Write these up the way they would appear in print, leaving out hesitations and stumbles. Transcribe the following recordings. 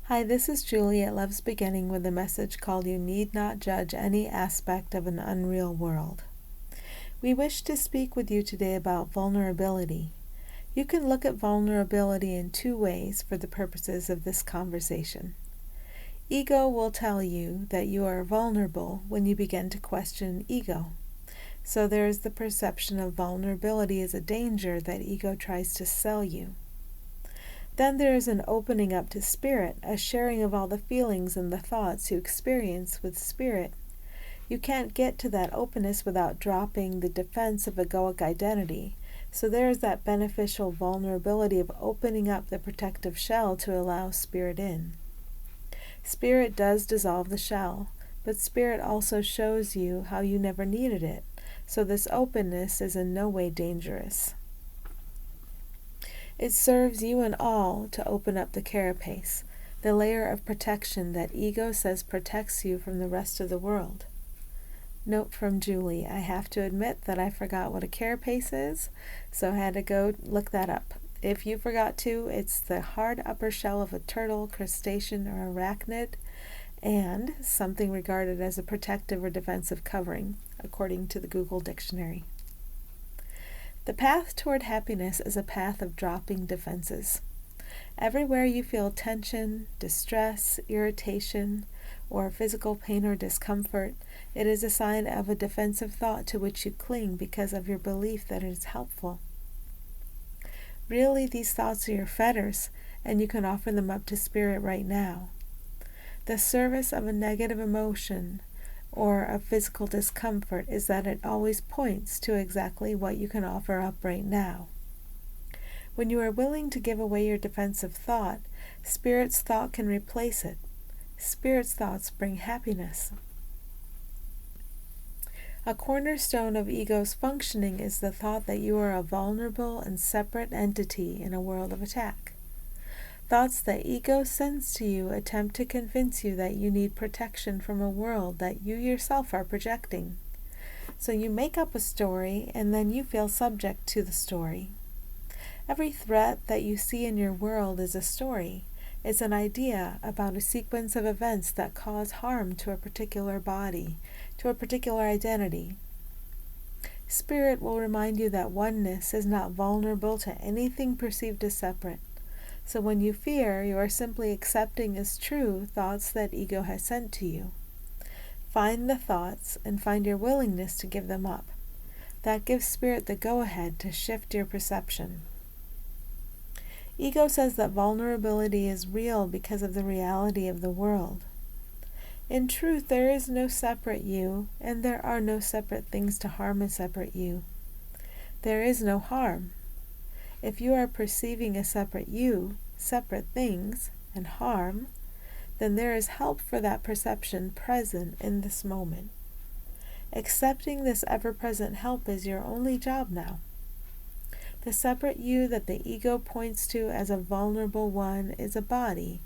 Hi, this is Julie at Love's Beginning with a message called You Need Not Judge Any Aspect of an Unreal World. We wish to speak with you today about vulnerability. You can look at vulnerability in two ways for the purposes of this conversation. Ego will tell you that you are vulnerable when you begin to question ego. So there is the perception of vulnerability as a danger that ego tries to sell you. Then there is an opening up to spirit, a sharing of all the feelings and the thoughts you experience with spirit. You can't get to that openness without dropping the defense of egoic identity. So there is that beneficial vulnerability of opening up the protective shell to allow spirit in. Spirit does dissolve the shell, but spirit also shows you how you never needed it. So this openness is in no way dangerous. It serves you and all to open up the carapace, the layer of protection that ego says protects you from the rest of the world. Note from Julie, I have to admit that I forgot what a carapace is, so I had to go look that up. If you forgot to, it's the hard upper shell of a turtle, crustacean, or arachnid, and something regarded as a protective or defensive covering, according to the Google Dictionary. The path toward happiness is a path of dropping defenses. Everywhere you feel tension, distress, irritation, or physical pain or discomfort, it is a sign of a defensive thought to which you cling because of your belief that it is helpful. Really, these thoughts are your fetters, and you can offer them up to spirit right now. The service of a negative emotion or a physical discomfort is that it always points to exactly what you can offer up right now. When you are willing to give away your defensive thought, Spirit's thought can replace it. Spirit's thoughts bring happiness. A cornerstone of ego's functioning is the thought that you are a vulnerable and separate entity in a world of attack. Thoughts that ego sends to you attempt to convince you that you need protection from a world that you yourself are projecting. So you make up a story and then you feel subject to the story. Every threat that you see in your world is a story. It's an idea about a sequence of events that cause harm to a particular body, to a particular identity. Spirit will remind you that oneness is not vulnerable to anything perceived as separate. So when you fear, you are simply accepting as true thoughts that ego has sent to you. Find the thoughts and find your willingness to give them up. That gives spirit the go-ahead to shift your perception. Ego says that vulnerability is real because of the reality of the world. In truth, there is no separate you, and there are no separate things to harm a separate you. There is no harm. If you are perceiving a separate you, separate things, and harm, then there is help for that perception present in this moment. Accepting this ever-present help is your only job now. The separate you that the ego points to as a vulnerable one is a body,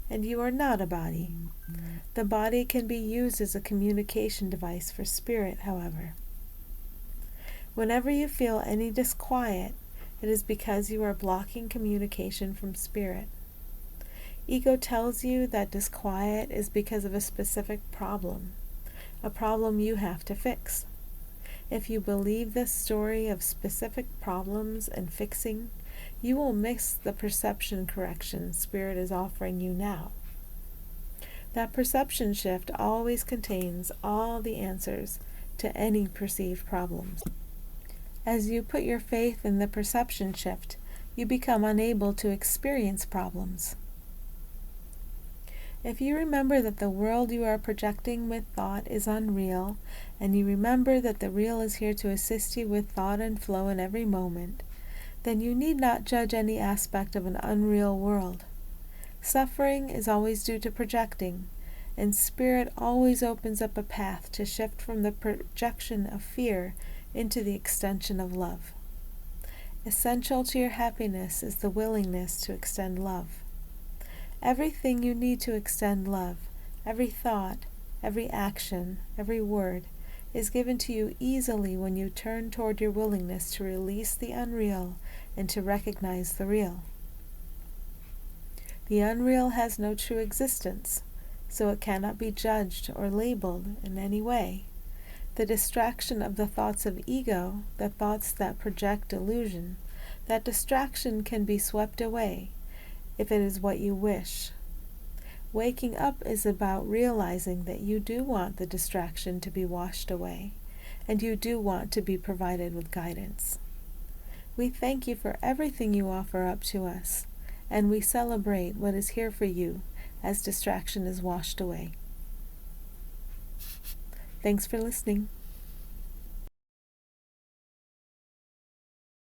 and you are not a body. The body can be used as a communication device for spirit, however. Whenever you feel any disquiet, it is because you are blocking communication from spirit. Ego tells you that disquiet is because of a specific problem, a problem you have to fix. If you believe this story of specific problems and fixing, you will miss the perception correction spirit is offering you now. That perception shift always contains all the answers to any perceived problems. As you put your faith in the perception shift, you become unable to experience problems. If you remember that the world you are projecting with thought is unreal, and you remember that the real is here to assist you with thought and flow in every moment, then you need not judge any aspect of an unreal world. Suffering is always due to projecting, and spirit always opens up a path to shift from the projection of fear into the extension of love. Essential to your happiness is the willingness to extend love. Everything you need to extend love, every thought, every action, every word, is given to you easily when you turn toward your willingness to release the unreal and to recognize the real. The unreal has no true existence, so it cannot be judged or labeled in any way. The distraction of the thoughts of ego, the thoughts that project illusion, that distraction can be swept away if it is what you wish. Waking up is about realizing that you do want the distraction to be washed away, and you do want to be provided with guidance. We thank you for everything you offer up to us, and we celebrate what is here for you as distraction is washed away. Thanks for listening.